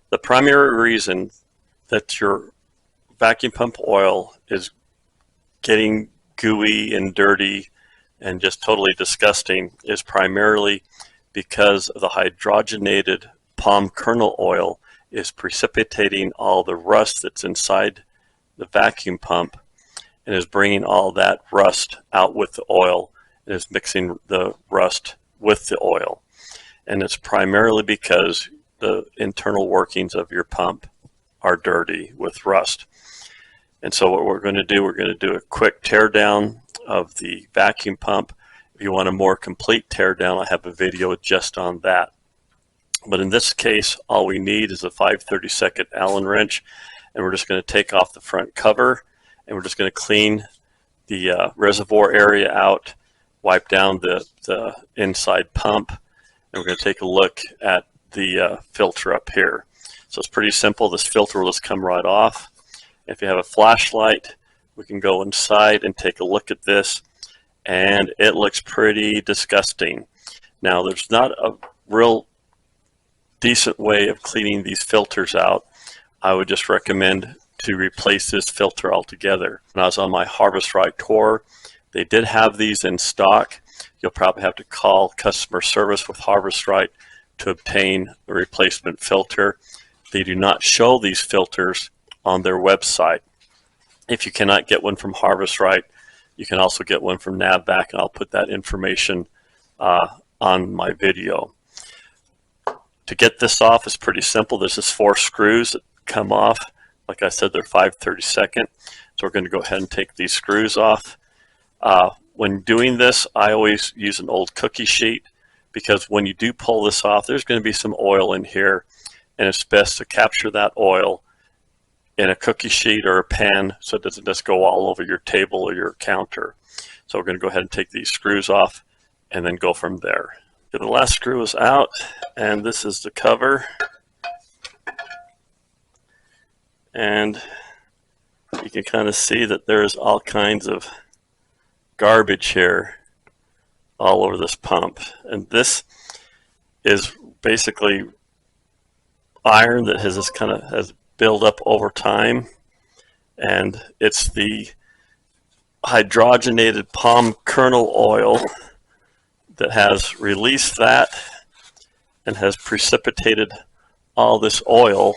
The primary reason that your vacuum pump oil is getting gooey and dirty and just totally disgusting is primarily because the hydrogenated palm kernel oil is precipitating all the rust that's inside the vacuum pump and is bringing all that rust out with the oil and is mixing the rust with the oil. And it's primarily because the internal workings of your pump are dirty with rust. And so what we're going to do a quick tear down of the vacuum pump. If you want a more complete tear down, I have a video just on that. But in this case, all we need is a 5/32 Allen wrench, and we're just going to take off the front cover, and we're just going to clean the reservoir area out, wipe down the inside pump, and we're going to take a look at the filter up here. So it's pretty simple. This filter will just come right off. If you have a flashlight, we can go inside and take a look at this, and it looks pretty disgusting. Now, there's not a real decent way of cleaning these filters out. I would just recommend to replace this filter altogether. When I was on my Harvest Right tour, they did have these in stock. You'll probably have to call customer service with Harvest Right to obtain a replacement filter. They do not show these filters on their website. If you cannot get one from Harvest Right, you can also get one from NavVac, and I'll put that information on my video. To get this off is pretty simple. There's just 4 screws that come off. Like I said, they're 5/32. So we're going to go ahead and take these screws off. When doing this, I always use an old cookie sheet, because when you do pull this off, there's going to be some oil in here, and it's best to capture that oil in a cookie sheet or a pan so it doesn't just go all over your table or your counter. So we're going to go ahead and take these screws off and then go from there. The last screw is out, and this is the cover. And you can kind of see that there's all kinds of garbage here all over this pump. And this is basically iron that has built up over time, and it's the hydrogenated palm kernel oil that has released that and has precipitated all this oil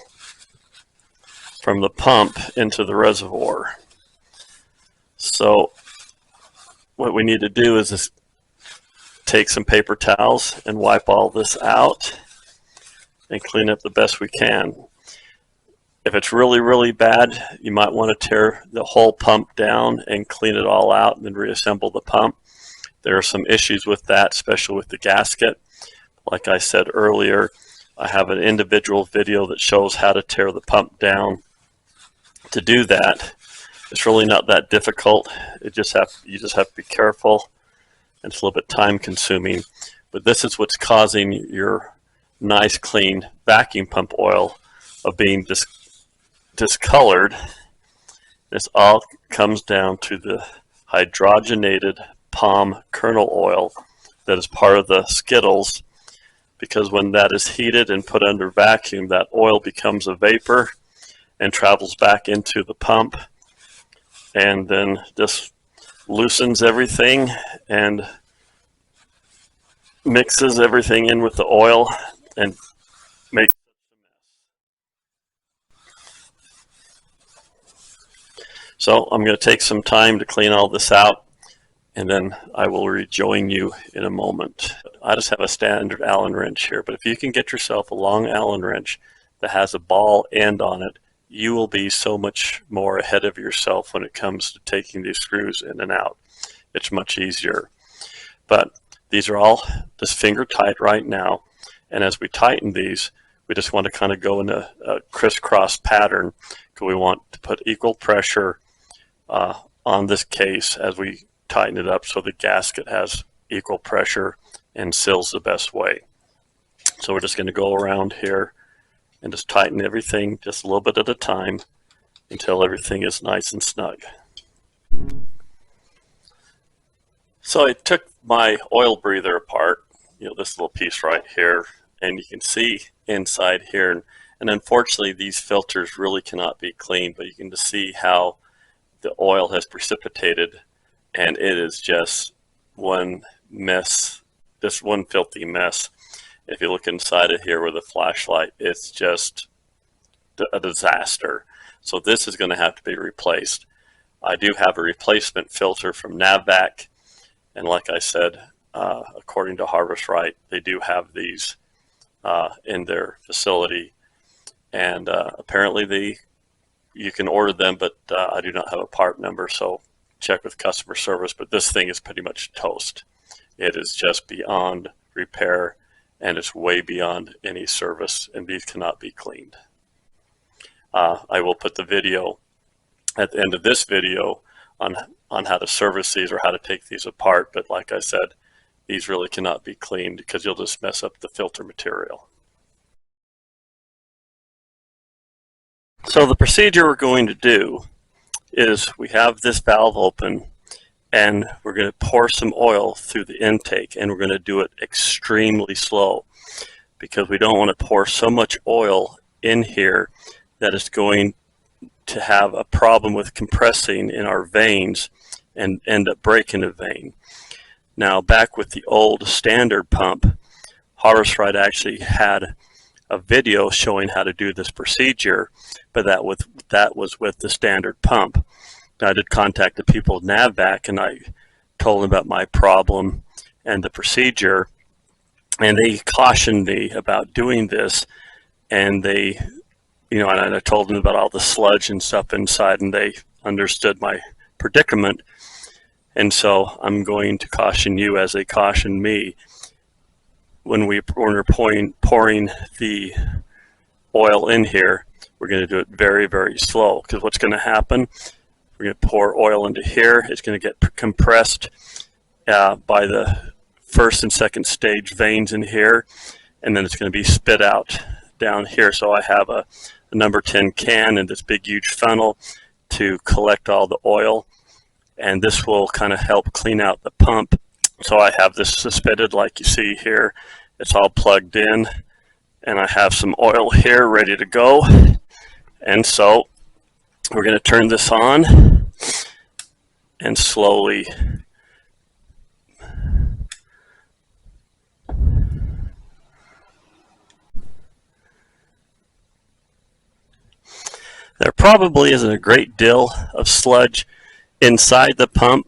from the pump into the reservoir. So what we need to do is just take some paper towels and wipe all this out and clean up the best we can. If it's really, really bad, you might want to tear the whole pump down and clean it all out and then reassemble the pump. There are some issues with that, especially with the gasket. Like I said earlier, I have an individual video that shows how to tear the pump down. To do that, it's really not that difficult. You just have to be careful. It's a little bit time consuming, but this is what's causing your nice clean vacuum pump oil of being discolored. This all comes down to the hydrogenated palm kernel oil that is part of the Skittles, because when that is heated and put under vacuum, that oil becomes a vapor and travels back into the pump, and then just loosens everything and mixes everything in with the oil and makes a mess. So I'm going to take some time to clean all this out, and then I will rejoin you in a moment. I just have a standard Allen wrench here, but if you can get yourself a long Allen wrench that has a ball end on it, you will be so much more ahead of yourself when it comes to taking these screws in and out. It's much easier. But these are all just finger tight right now, and as we tighten these, we just want to kind of go in a crisscross pattern, because we want to put equal pressure on this case as we tighten it up so the gasket has equal pressure and seals the best way. So we're just going to go around here and just tighten everything just a little bit at a time until everything is nice and snug. So I took my oil breather apart, this little piece right here, and you can see inside here. And unfortunately, these filters really cannot be cleaned, but you can just see how the oil has precipitated, and it is just one mess, just one filthy mess. If you look inside of here with a flashlight, it's just a disaster. So this is going to have to be replaced. I do have a replacement filter from Navvac, and like I said, according to Harvest Right, they do have these in their facility, and apparently you can order them, but I do not have a part number, so check with customer service. But this thing is pretty much toast. It is just beyond repair, and it's way beyond any service, and these cannot be cleaned. I will put the video at the end of this video on how to service these or how to take these apart, but like I said, these really cannot be cleaned because you'll just mess up the filter material. So the procedure we're going to do is we have this valve open, and we're going to pour some oil through the intake, and we're going to do it extremely slow because we don't want to pour so much oil in here that it's going to have a problem with compressing in our veins and end up breaking a vein. Now, back with the old standard pump, Harvest Right actually had a video showing how to do this procedure, but that was with the standard pump. I did contact the people at Navvac, and I told them about my problem and the procedure, and they cautioned me about doing this, and and I told them about all the sludge and stuff inside, and they understood my predicament. And so I'm going to caution you as they cautioned me when we're pouring the oil in here. We're going to do it very, very slow, because what's going to happen, we're going to pour oil into here. It's going to get compressed by the first and second stage veins in here, and then it's going to be spit out down here. So I have a number 10 can in this big huge funnel to collect all the oil, and this will kind of help clean out the pump. So I have this suspended like you see here. It's all plugged in, and I have some oil here ready to go. And so we're going to turn this on and slowly there probably isn't a great deal of sludge inside the pump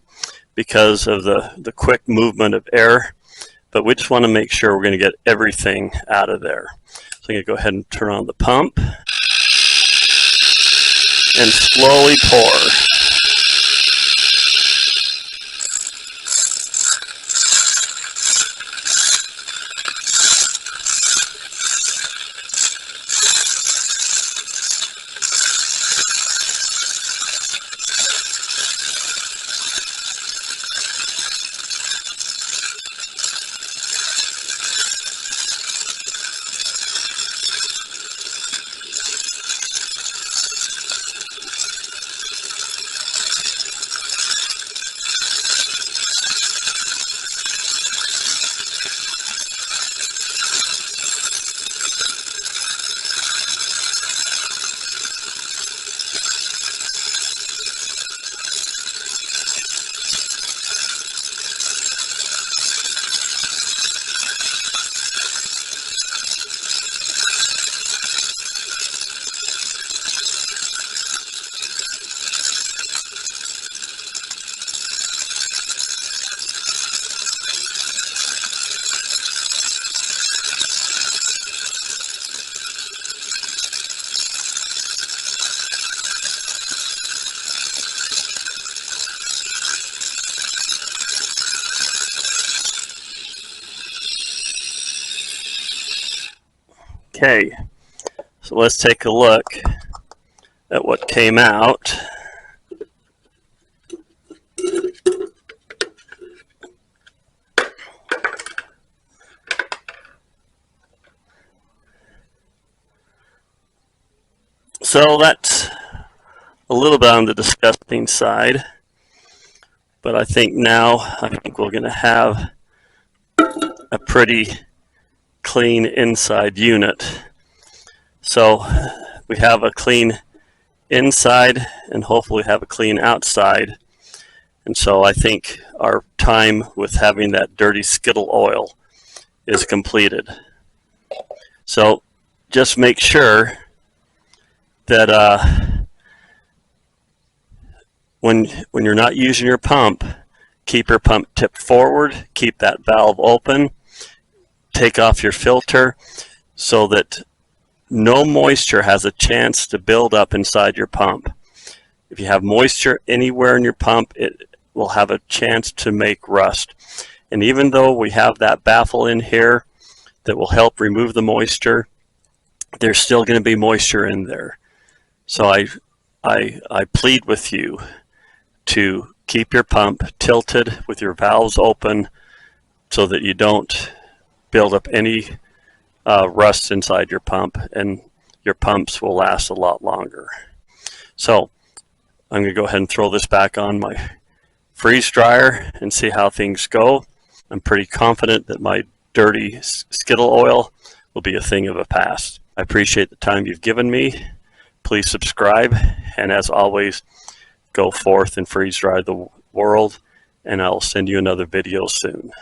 because of the quick movement of air, but we just want to make sure we're going to get everything out of there. So I'm going to go ahead and turn on the pump and slowly pour. Okay, so let's take a look at what came out. So that's a little bit on the disgusting side. But I think now, I think we're going to have a pretty clean inside unit. So we have a clean inside and hopefully have a clean outside. And so I think our time with having that dirty Skittle oil is completed. So just make sure that when you're not using your pump, keep your pump tipped forward, keep that valve open, take off your filter so that no moisture has a chance to build up inside your pump. If you have moisture anywhere in your pump, it will have a chance to make rust. And even though we have that baffle in here that will help remove the moisture, there's still going to be moisture in there. So I plead with you to keep your pump tilted with your valves open so that you don't build up any rust inside your pump, and your pumps will last a lot longer. So I'm going to go ahead and throw this back on my freeze dryer and see how things go. I'm pretty confident that my dirty Skittle oil will be a thing of the past. I appreciate the time you've given me. Please subscribe, and as always, go forth and freeze dry the world, and I'll send you another video soon.